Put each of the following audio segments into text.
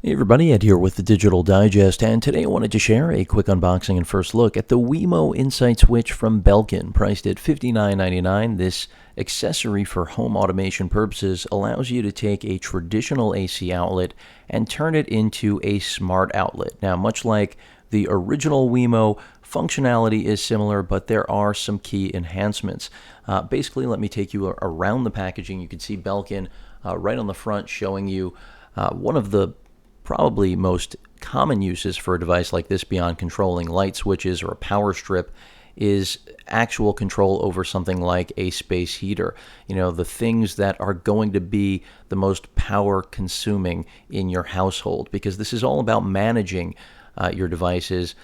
Hey everybody, Ed here with the Digital Digest, and today I wanted to share a quick unboxing and first look at the WeMo Insight switch from Belkin. Priced at $59.99, this accessory for home automation purposes allows you to take a traditional AC outlet and turn it into a smart outlet. Now, much like the original WeMo, functionality is similar, but there are some key enhancements. Basically, let me take you around the packaging. You can see Belkin right on the front showing you one of the probably most common uses for a device like this beyond controlling light switches or a power strip is actual control over something like a space heater. You know, the things that are going to be the most power consuming in your household, because this is all about managing your devices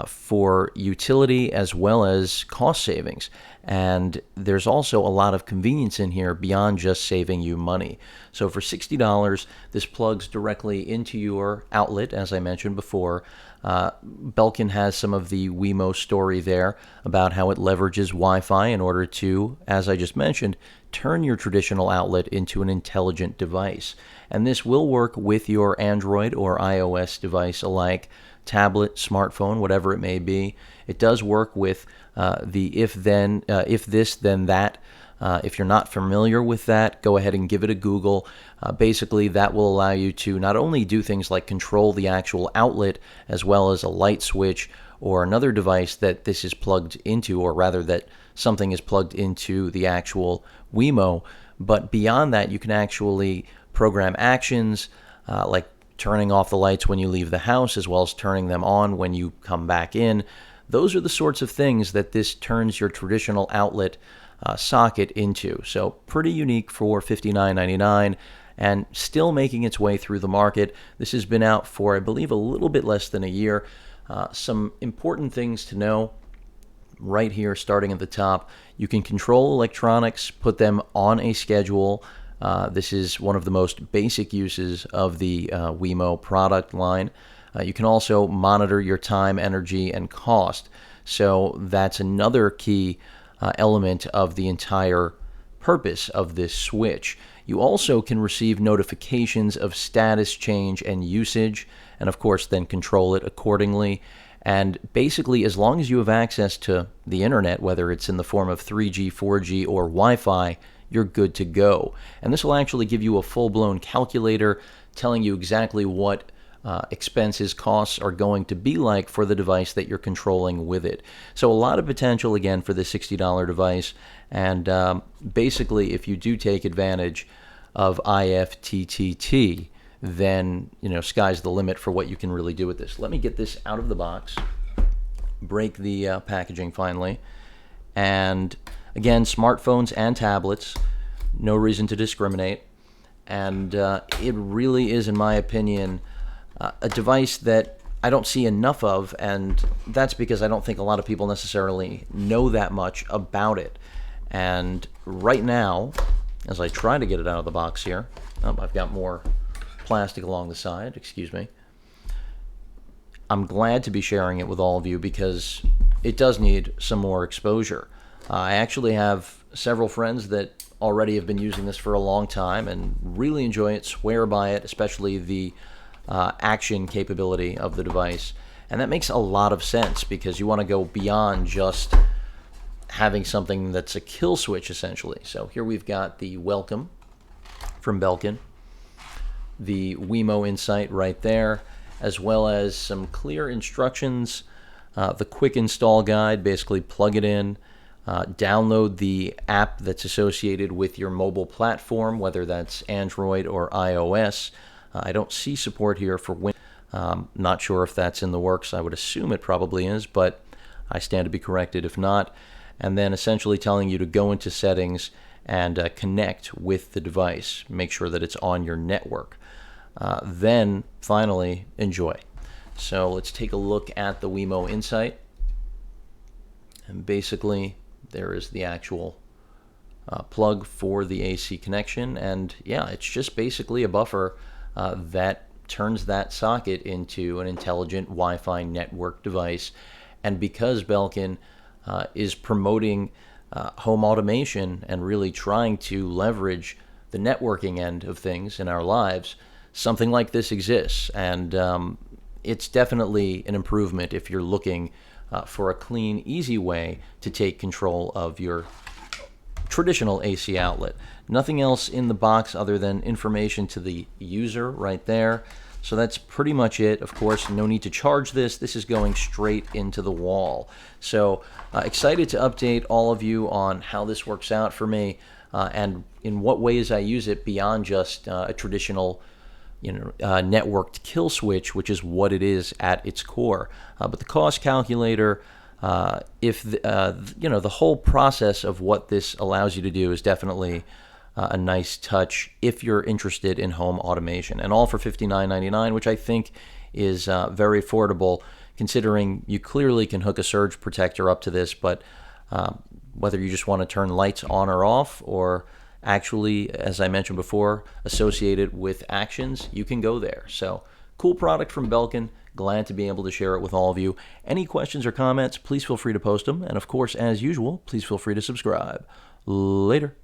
for utility as well as cost savings. And there's also a lot of convenience in here beyond just saving you money. So for $60, this plugs directly into your outlet, as I mentioned before. Belkin has some of the WeMo story there about how it leverages Wi-Fi in order to, as I just mentioned, turn your traditional outlet into an intelligent device. And this will work with your Android or iOS device alike, tablet, smartphone, whatever it may be. It does work with the if this, then that. If you're not familiar with that, go ahead and give it a Google. Basically, that will allow you to not only do things like control the actual outlet as well as a light switch or another device that this is plugged into, or rather that something is plugged into the actual WeMo, but beyond that, you can actually program actions like turning off the lights when you leave the house as well as turning them on when you come back in. Those are the sorts of things that this turns your traditional outlet socket into. So pretty unique for $59.99 and still making its way through the market. This has been out for, I believe, a little bit less than a year. Some important things to know right here, starting at the top. You can control electronics, put them on a schedule. This is one of the most basic uses of the WeMo product line. You can also monitor your time, energy, and cost. So that's another key element of the entire purpose of this switch. You also can receive notifications of status change and usage, and of course then control it accordingly. And basically, as long as you have access to the internet, whether it's in the form of 3G, 4G, or Wi-Fi, you're good to go. And this will actually give you a full-blown calculator telling you exactly what expenses, costs are going to be like for the device that you're controlling with it. So a lot of potential, again, for the $60 device. And basically, if you do take advantage of IFTTT, then, you know, sky's the limit for what you can really do with this. Let me get this out of the box, break the packaging finally. And again, smartphones and tablets, no reason to discriminate. And it really is, in my opinion, a device that I don't see enough of, and that's because I don't think a lot of people necessarily know that much about it. And right now, as I try to get it out of the box here, I've got more plastic along the side, excuse me. I'm glad to be sharing it with all of you because it does need some more exposure. I actually have several friends that already have been using this for a long time and really enjoy it, swear by it, especially the action capability of the device. And that makes a lot of sense because you want to go beyond just having something that's a kill switch, essentially. So here we've got the welcome from Belkin, the WeMo Insight right there, as well as some clear instructions, the quick install guide, basically plug it in, download the app that's associated with your mobile platform, whether that's Android or iOS. I don't see support here for Windows. Not sure if that's in the works. I would assume it probably is, but I stand to be corrected if not. And then essentially telling you to go into settings and connect with the device. Make sure that it's on your network. Then finally, enjoy. So let's take a look at the WeMo Insight. And basically, there is the actual plug for the AC connection. And yeah, it's just basically a buffer that turns that socket into an intelligent Wi-Fi network device. And because Belkin is promoting home automation and really trying to leverage the networking end of things in our lives, something like this exists, and it's definitely an improvement if you're looking for a clean, easy way to take control of your traditional AC outlet. Nothing else in the box other than information to the user right there. So that's pretty much it. Of course, no need to charge this. This is going straight into the wall. So excited to update all of you on how this works out for me and in what ways I use it beyond just a traditional networked kill switch, which is what it is at its core. But the cost calculator, the whole process of what this allows you to do is definitely a nice touch if you're interested in home automation, and all for $59.99, which I think is very affordable considering you clearly can hook a surge protector up to this, but whether you just want to turn lights on or off, or actually, as I mentioned before, associated with actions, you can go there. So cool product from Belkin. Glad to be able to share it with all of you. Any questions or comments, please feel free to post them. And of course, as usual, please feel free to subscribe. Later.